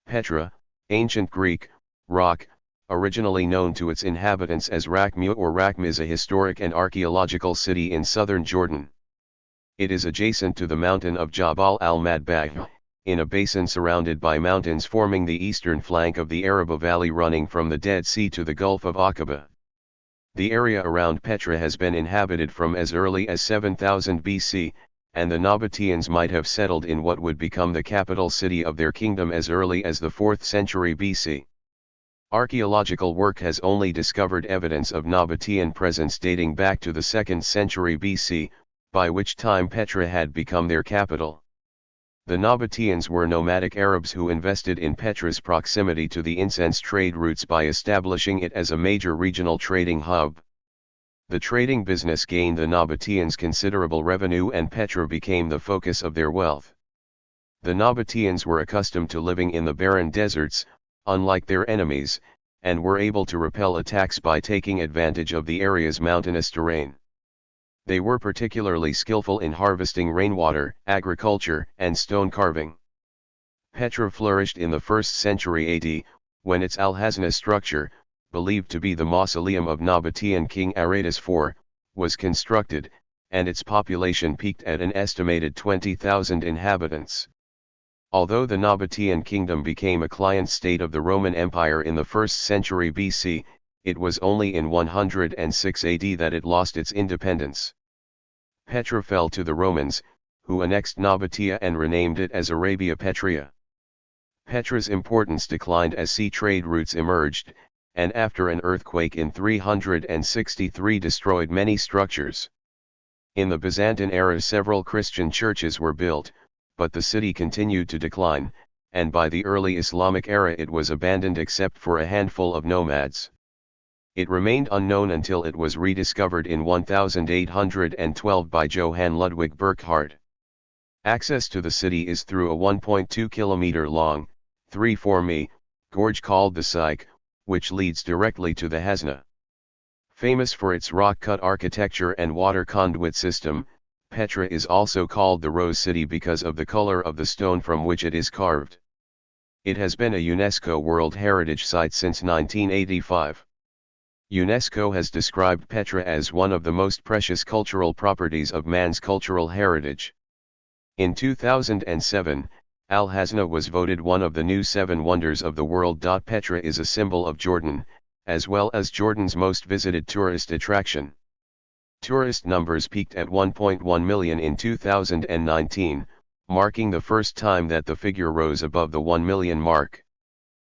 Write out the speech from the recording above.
Petra, ancient Greek, Rock, originally known to its inhabitants as Raqmu or Raqm, is a historic and archaeological city in southern Jordan. It is adjacent to the mountain of Jabal Al-Madbah, in a basin surrounded by mountains forming the eastern flank of the Arabah Valley running from the Dead Sea to the Gulf of Aqaba. The area around Petra has been inhabited from as early as 7000 BC, and the Nabataeans might have settled in what would become the capital city of their kingdom as early as the 4th century BC. Archaeological work has only discovered evidence of Nabataean presence dating back to the 2nd century BC, by which time Petra had become their capital. The Nabataeans were nomadic Arabs who invested in Petra's proximity to the incense trade routes by establishing it as a major regional trading hub. The trading business gained the Nabataeans considerable revenue, and Petra became the focus of their wealth. The Nabataeans were accustomed to living in the barren deserts, unlike their enemies, and were able to repel attacks by taking advantage of the area's mountainous terrain. They were particularly skillful in harvesting rainwater, agriculture, and stone carving. Petra flourished in the 1st century AD, when its Al-Hazna structure, believed to be the mausoleum of Nabataean king Aratus IV, was constructed, and its population peaked at an estimated 20,000 inhabitants. Although the Nabataean kingdom became a client state of the Roman Empire in the 1st century BC, it was only in 106 AD that it lost its independence. Petra fell to the Romans, who annexed Nabatea and renamed it as Arabia Petrea. Petra's importance declined as sea trade routes emerged, and after an earthquake in 363 destroyed many structures. In the Byzantine era several Christian churches were built, but the city continued to decline, and by the early Islamic era it was abandoned except for a handful of nomads. It remained unknown until it was rediscovered in 1812 by Johann Ludwig Burckhardt. Access to the city is through a 1.2 km long, 3-4 mi, gorge called the Syke, which leads directly to the Hazna. Famous for its rock-cut architecture and water conduit system, Petra is also called the Rose City because of the color of the stone from which it is carved. It has been a UNESCO World Heritage Site since 1985. UNESCO has described Petra as one of the most precious cultural properties of man's cultural heritage. In 2007, Al-Hazna was voted one of the new 7 wonders of the world. Petra is a symbol of Jordan, as well as Jordan's most visited tourist attraction. Tourist numbers peaked at 1.1 million in 2019, marking the first time that the figure rose above the 1 million mark.